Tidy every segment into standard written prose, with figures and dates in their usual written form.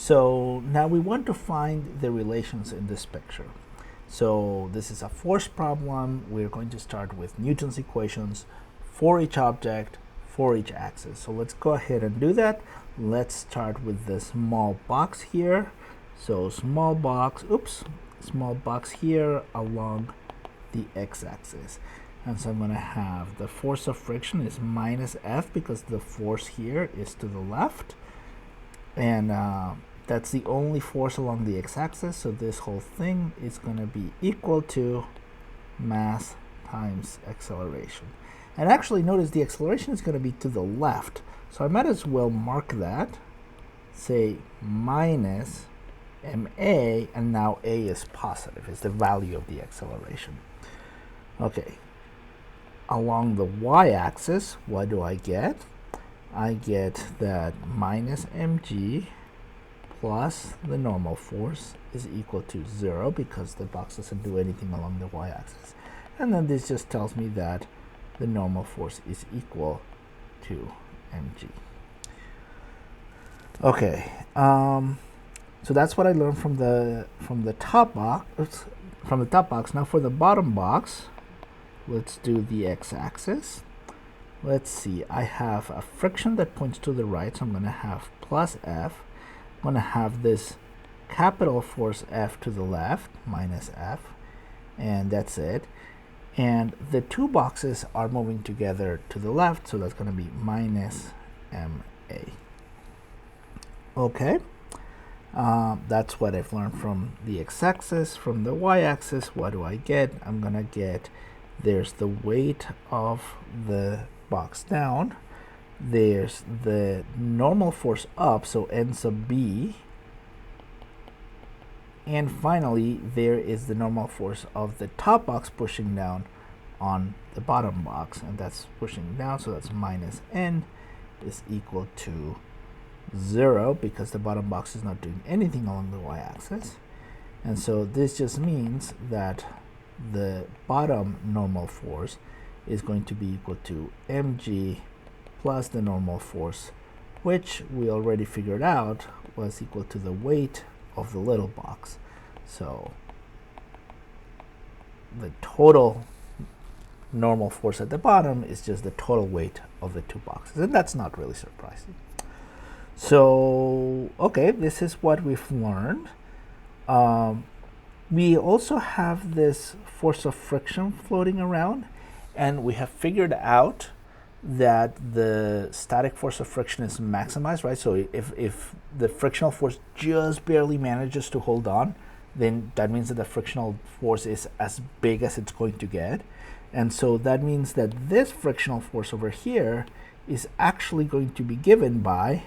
So now we want to find the relations in this picture. So this is a force problem. We're going to start with Newton's equations for each object, for each axis. So let's go ahead and do that. Let's start with the small box here. So small box here along the x-axis. And so I'm going to have the force of friction is minus F because the force here is to the left. And that's the only force along the x-axis, so this whole thing is going to be equal to mass times acceleration. And actually notice the acceleration is going to be to the left, so I might as well mark that, say minus ma, and now a is positive, is the value of the acceleration. Okay, along the y-axis, what do I get? I get that minus mg plus the normal force is equal to 0 because the box doesn't do anything along the y-axis. And then this just tells me that the normal force is equal to mg. Okay, so that's what I learned from the top box. Now for the bottom box, let's do the x-axis. Let's see, I have a friction that points to the right, so I'm going to have plus F. I'm going to have this capital force F to the left, minus F, and that's it. And the two boxes are moving together to the left, so that's going to be minus MA. Okay, that's what I've learned from the x-axis. From the y-axis, what do I get? I'm going to get, there's the weight of the box down, there's the normal force up, so n sub b, and finally there is the normal force of the top box pushing down on the bottom box, and that's pushing down, so that's minus n is equal to 0 because the bottom box is not doing anything along the y-axis. And so this just means that the bottom normal force is going to be equal to mg plus the normal force, which we already figured out was equal to the weight of the little box. So the total normal force at the bottom is just the total weight of the two boxes, and that's not really surprising. So okay, this is what we've learned. We also have this force of friction floating around, and we have figured out that the static force of friction is maximized, right? So if the frictional force just barely manages to hold on, then that means that the frictional force is as big as it's going to get. And so that means that this frictional force over here is actually going to be given by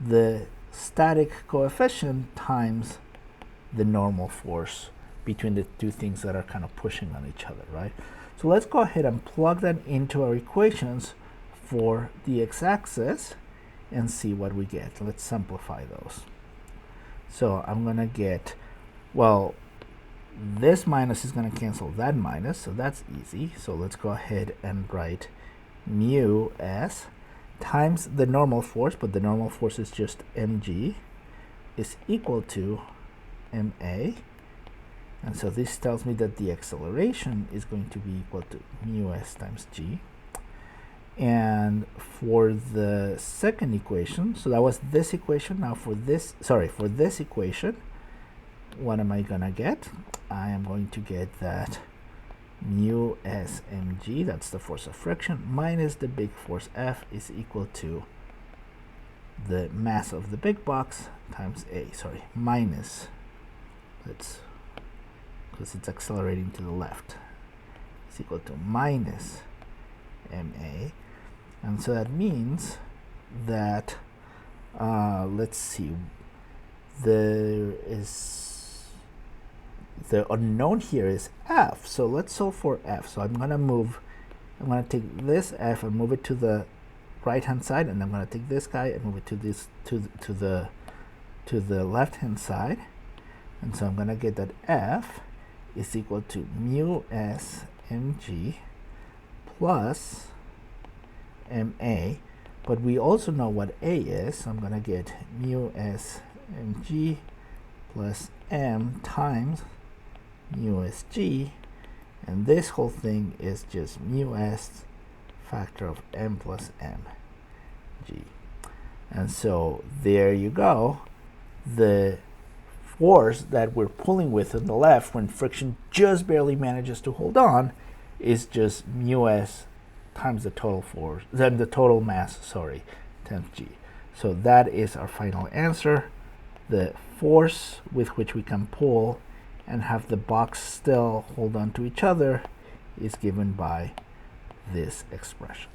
the static coefficient times the normal force between the two things that are kind of pushing on each other, right? So let's go ahead and plug that into our equations for the x-axis and see what we get. Let's simplify those. So I'm going to get, well, this minus is going to cancel that minus, so that's easy. So let's go ahead and write mu s times the normal force, but the normal force is just mg, is equal to ma. And so this tells me that the acceleration is going to be equal to mu s times g. And for the second equation, so that was this equation. Now for this equation, what am I gonna get? I am going to get that mu s mg, that's the force of friction, minus the big force F is equal to the mass of the big box times minus, because it's accelerating to the left, is equal to minus ma. And so that means that, let's see, there is, the unknown here is F. So let's solve for F. So I'm going to take this F and move it to the right hand side, and I'm going to take this guy and move it to the left hand side. And so I'm going to get that F is equal to mu s mg plus ma but we also know what A is. So I'm going to get mu S mg plus m times mu sg, and this whole thing is just mu s factor of m plus m g. And so there you go. The force that we're pulling with on the left when friction just barely manages to hold on is just mu s times the total force, then the total mass, sorry, times g. So that is our final answer. The force with which we can pull and have the box still hold on to each other is given by this expression.